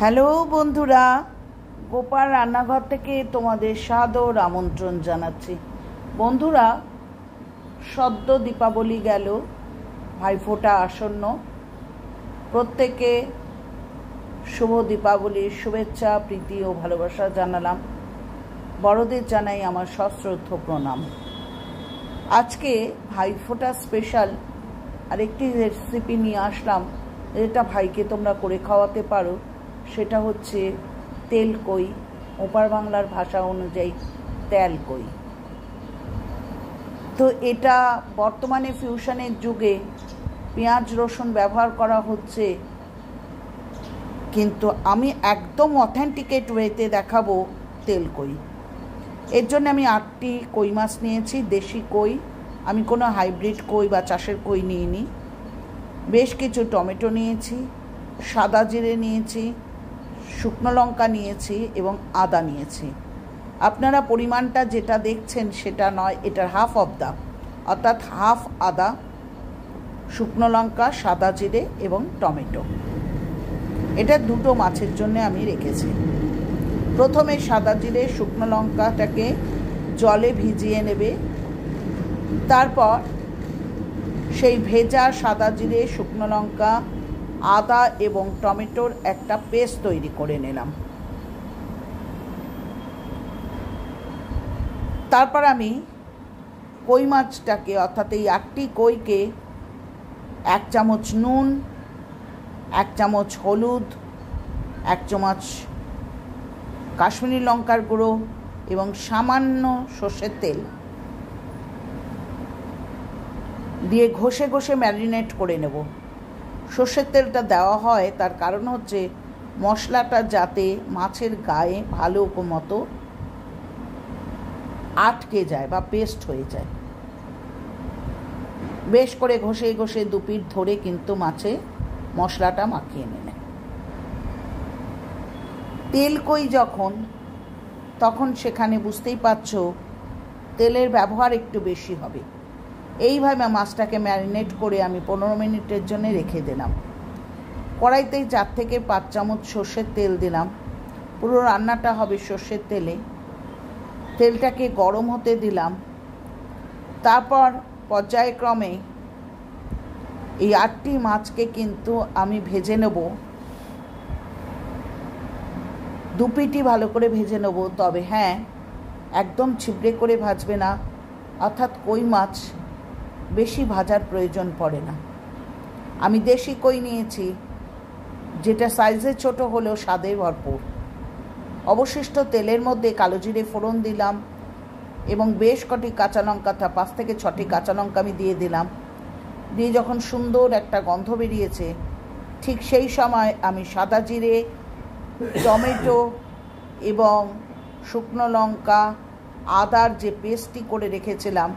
Hello বন্ধুরা, গোপাল রান্নাঘর থেকে তোমাদের সাদর আমন্ত্রণ জানাচ্ছি। বন্ধুরা, সদ্য দীপাবলি গেল, ভাইফোঁটা আসন্ন। প্রত্যেকে শুভ দীপাবলির শুভেচ্ছা, প্রীতি ও ভালোবাসা জানালাম। বড়দের জানাই আমার সশ্রদ্ধ প্রণাম। আজকে ভাইফোঁটা স্পেশাল আরেকটি রেসিপি নিয়ে আসলাম, যেটা ভাইকে তোমরা করে খাওয়াতে পারো। সেটা হচ্ছে তেল কই, ওপার বাংলার ভাষা অনুযায়ী তেল কই। তো এটা বর্তমানে ফিউশনের যুগে পেঁয়াজ রসুন ব্যবহার করা হচ্ছে, কিন্তু আমি একদম অথেন্টিকেট ওয়েতে দেখাবো তেল কই। এর জন্য আমি 8টি কই মাছ নিয়েছি, দেশি কই। আমি কোনো হাইব্রিড কই বা চাষের কই নিইনি। বেশ কিছু টমেটো নিয়েছি, সাদা জিরে নিয়েছি, শুকনো লঙ্কা নিয়েছি এবং আদা নিয়েছি। আপনারা পরিমাণটা যেটা দেখছেন সেটা নয়, এটার হাফ অফ দা, অর্থাৎ হাফ আদা, শুকনো লঙ্কা, সাদা জিরে এবং টমেটো। এটা দুটো মাছের জন্য আমি রেখেছি। প্রথমে সাদা জিরে শুকনো লঙ্কাটাকে জলে ভিজিয়ে নেবে। তারপর সেই ভেজা সাদা জিরে, শুকনো লঙ্কা, আদা এবং টমেটোর একটা পেস্ট তৈরি করে নিলাম। তারপর আমি কই মাছটাকে, অর্থাৎ এই 8টি কইকে 1 চামচ নুন, 1 চামচ হলুদ, 1 চামচ কাশ্মীরি লঙ্কার গুঁড়ো এবং সামান্য সর্ষের তেল দিয়ে ঘষে ঘষে ম্যারিনেট করে নেব। সর্ষের তেলটা দেওয়া হয় তার কারণ হচ্ছে মশলাটা যাতে মাছের গায়ে ভালো মতো আটকে যায় বা পেস্ট হয়ে যায়। বেশ করে ঘষে ঘষে 2 পিঠ ধরে কিন্তু মাছে মশলাটা মাখিয়ে নেবে। তেল কই যখন, তখন সেখানে বুঝতেই পারছো তেলের ব্যবহার একটু বেশি হবে। এইভাবে মাছটাকে ম্যারিনেট করে আমি 15 মিনিটের জন্য রেখে দিলাম। কড়াইতেই 4 থেকে 5 চামচ সর্ষের তেল দিলাম। পুরো রান্নাটা হবে সর্ষের তেলে। তেলটাকে গরম হতে দিলাম। তারপর পর্যায়ক্রমে এই 8টি মাছকে কিন্তু আমি ভেজে নেব। 2 পিঠই ভালো করে ভেজে নেব, তবে হ্যাঁ, একদম ছিবড়ে করে ভাজবে না, অর্থাৎ কই মাছ বেশি ভাজার প্রয়োজন পড়ে না। আমি দেশি কই নিয়েছি, যেটা সাইজে ছোট হলেও স্বাদে ভরপুর। অবশিষ্ট তেলের মধ্যে কালো জিরে ফোড়ন দিলাম এবং বেশ কটি কাঁচা লঙ্কা, 5 থেকে 6টি কাঁচা লঙ্কা আমি দিয়ে দিলাম। দিয়ে যখন সুন্দর একটা গন্ধ বেরিয়েছে, ঠিক সেই সময় আমি সাদা জিরে, টমেটো এবং শুকনো লঙ্কা, আদার যে পেস্টটি করে রেখেছিলাম,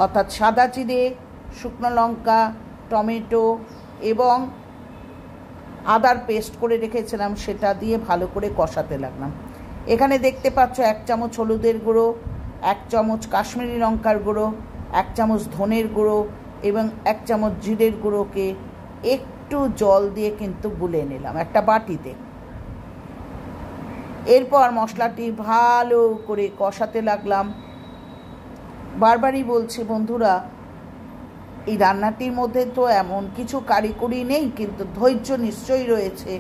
অর্থাৎ সাদা জিরে, শুকনো লঙ্কা, টমেটো এবং আদার পেস্ট করে রেখেছিলাম, সেটা দিয়ে ভালো করে কষাতে লাগলাম। এখানে দেখতে পাচ্ছ 1 চামচ হলুদের গুঁড়ো, 1 চামচ কাশ্মীরি লঙ্কার গুঁড়ো, 1 চামচ ধনের গুঁড়ো এবং 1 চামচ জিরের গুঁড়োকে একটু জল দিয়ে কিন্তু গুলে নিলাম একটা বাটিতে। এরপর মশলাটি ভালো করে কষাতে লাগলাম। বারবারই বলছি বন্ধুরা, এই রান্নাটির মধ্যে তো এমন কিছু কারিগরি নেই, কিন্তু ধৈর্য নিশ্চয়ই রয়েছে।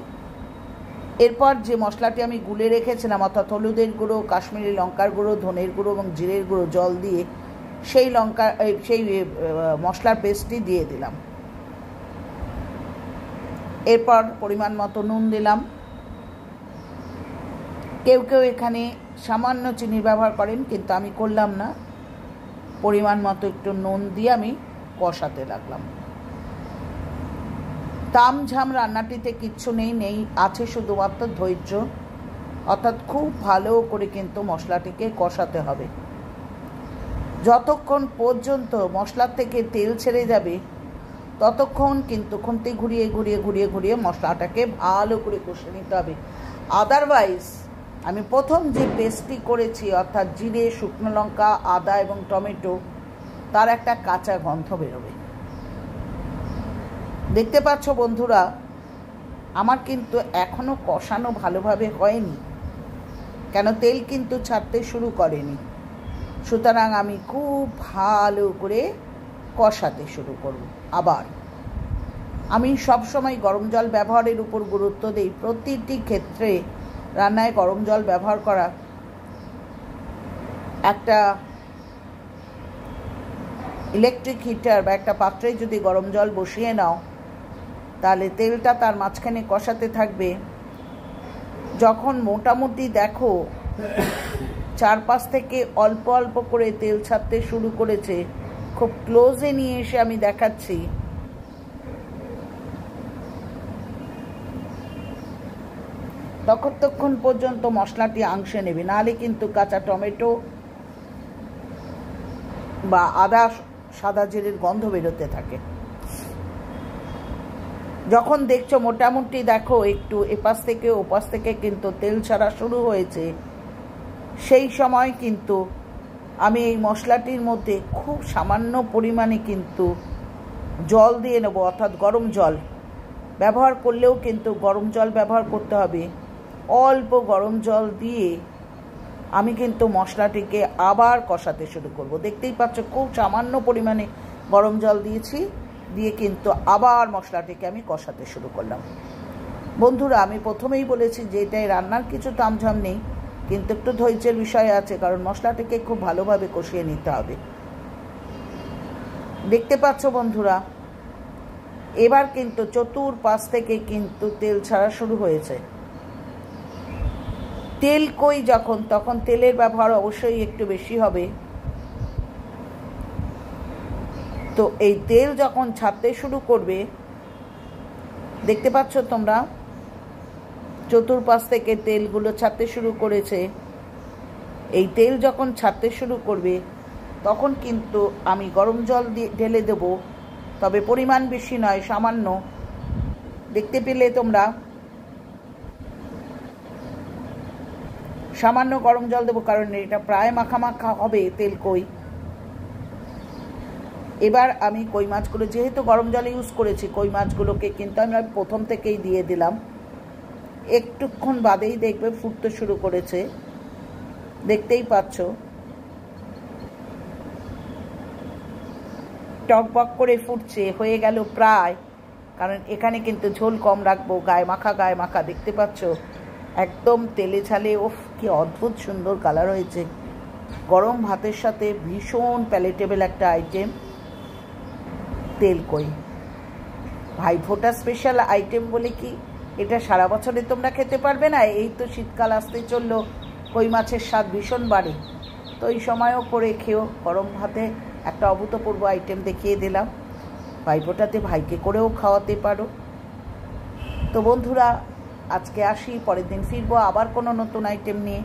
এরপর যে মশলাটি আমি গুলে রেখেছিলাম, অর্থাৎ হলুদের গুঁড়ো, কাশ্মীরি লঙ্কার গুঁড়ো, ধনের গুঁড়ো এবং জিরের গুঁড়ো জল দিয়ে সেই মশলার পেস্টটি দিয়ে দিলাম। এরপর পরিমাণ মতো নুন দিলাম। কেউ কেউ এখানে সামান্য চিনি ব্যবহার করেন, কিন্তু আমি করলাম না। পরিমাণ মতো একটু নুন দিয়ে আমি কষাতে লাগলাম। তামঝাম রান্নাটিতে কিচ্ছু নেই, আছে শুধুমাত্র ধৈর্য, অর্থাৎ খুব ভালো করে কিন্তু মশলাটিকে কষাতে হবে। যতক্ষণ পর্যন্ত মশলার থেকে তেল ছেড়ে যাবে, ততক্ষণ কিন্তু খুন্তি ঘুরিয়ে ঘুরিয়ে ঘুরিয়ে ঘুরিয়ে মশলাটাকে ভালো করে কষে নিতে হবে। আদারওয়াইজ আমি প্রথম যে পেস্টটি করেছি, অর্থাৎ জিরে, শুকনো লঙ্কা, আদা এবং টমেটো, তার একটা কাঁচা গন্ধ বেরোবে। দেখতে পাচ্ছ বন্ধুরা, আমার কিন্তু এখনও কষানো ভালোভাবে হয়নি, কেন তেল কিন্তু ছাড়তে শুরু করেনি। সুতরাং আমি খুব ভালো করে কষাতে শুরু করব। আবার আমি সবসময় গরম জল ব্যবহারের উপর গুরুত্ব দিই। প্রতিটি ক্ষেত্রে রান্নায় গরম জল ব্যবহার করা। একটা ইলেকট্রিক হিটার বা একটা পাত্রে যদি গরম জল বসিয়ে নাও, তাহলে তেলটা তার মাঝখানে কষাতে থাকবে। যখন মোটামুটি দেখো চারপাশ থেকে অল্প অল্প করে তেল ছাড়তে শুরু করেছে, খুব ক্লোজে নিয়ে এসে আমি দেখাচ্ছি, ততক্ষণ পর্যন্ত মশলাটি আংশে নেবে, নাহলে কিন্তু কাঁচা টমেটো বা আদা সাদা জিরের গন্ধ বেরোতে থাকে। যখন দেখছো মোটামুটি দেখো একটু এপাশ থেকে ওপাশ থেকে কিন্তু তেল ছাড়া শুরু হয়েছে, সেই সময় কিন্তু আমি এই মশলাটির মধ্যে খুব সামান্য পরিমাণে কিন্তু জল দিয়ে নেব, অর্থাৎ গরম জল। ব্যবহার করলেও কিন্তু গরম জল ব্যবহার করতে হবে। অল্প গরম জল দিয়ে আমি কিন্তু মশলাটিকে আবার কষাতে শুরু করব। দেখতেই পাচ্ছ খুব সামান্য পরিমাণে গরম জল দিয়েছি, দিয়ে কিন্তু আবার মশলাটিকে আমি কষাতে শুরু করলাম। বন্ধুরা, আমি প্রথমেই বলেছি যে এটাই রান্নার কিছু তামঝাম নেই, কিন্তু একটু ধৈর্যের বিষয় আছে, কারণ মশলাটিকে খুব ভালোভাবে কষিয়ে নিতে হবে। দেখতে পাচ্ছ বন্ধুরা, এবার কিন্তু চতুর্পাশ থেকে কিন্তু তেল ছাড়া শুরু হয়েছে। তেল কই যখন, তখন তেলের ব্যবহার অবশ্যই একটু বেশি হবে। তো এই তেল যখন ছাড়তে শুরু করবে, দেখতে পাচ্ছ তোমরা চতুর্পাশ থেকে তেলগুলো ছাড়তে শুরু করেছে। এই তেল যখন ছাড়তে শুরু করবে, তখন কিন্তু আমি গরম জল ঢেলে দেব, তবে পরিমাণ বেশি নয়, সামান্য। দেখতে পেলে তোমরা, সামান্য গরম জল দেবো, কারণ এটা প্রায় মাখা মাখা হবে তেল কই। এবার আমি কই মাছগুলো, যেহেতু গরম জল ইউজ করেছি, কই মাছগুলোকে কিন্তু আমি প্রথম থেকেই দিয়ে দিলাম। একটুক্ষণ বাদেই দেখবে ফুটতে শুরু করেছে, দেখতেই পাচ্ছ টকবক করে ফুটছে, হয়ে গেল প্রায়। কারণ এখানে কিন্তু ঝোল কম রাখবো, গায়ে মাখা। দেখতে পাচ্ছ একদম তেলে ঝালে, ওফ কি অদ্ভুত সুন্দর কালার হয়েছে। গরম ভাতের সাথে ভীষণ প্যালেটেবল একটা আইটেম তেল কই। ভাইফোঁটা স্পেশাল আইটেম বলে কি এটা সারা বছরে তোমরা খেতে পারবে না? এই তো শীতকাল আসতে চললো, কই মাছের স্বাদ ভীষণ বাড়ে। তো এই সময়ও করে খেও, গরম ভাতে একটা অভূতপূর্ব আইটেম দেখিয়ে দিলাম। ভাইফোঁটাতে ভাইকে করেও খাওয়াতে পারো। তো বন্ধুরা, আজকে আসি, পরের দিন ফিরবো আবার কোনো নতুন আইটেম নিয়ে।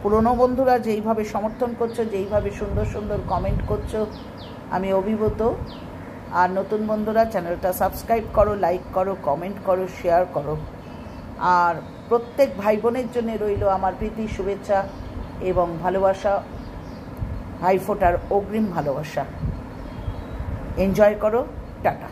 পুরনো বন্ধুরা যেইভাবে সমর্থন করছো, যেইভাবে সুন্দর সুন্দর কমেন্ট করছো, আমি অভিভূত। আর নতুন বন্ধুরা চ্যানেলটা সাবস্ক্রাইব করো, লাইক করো, কমেন্ট করো, শেয়ার করো। আর প্রত্যেক ভাই বোনের জন্য রইল আমার প্রীতি, শুভেচ্ছা এবং ভালোবাসা, ভাইফোঁটার অগ্রিম ভালোবাসা। এনজয় করো, টাটা।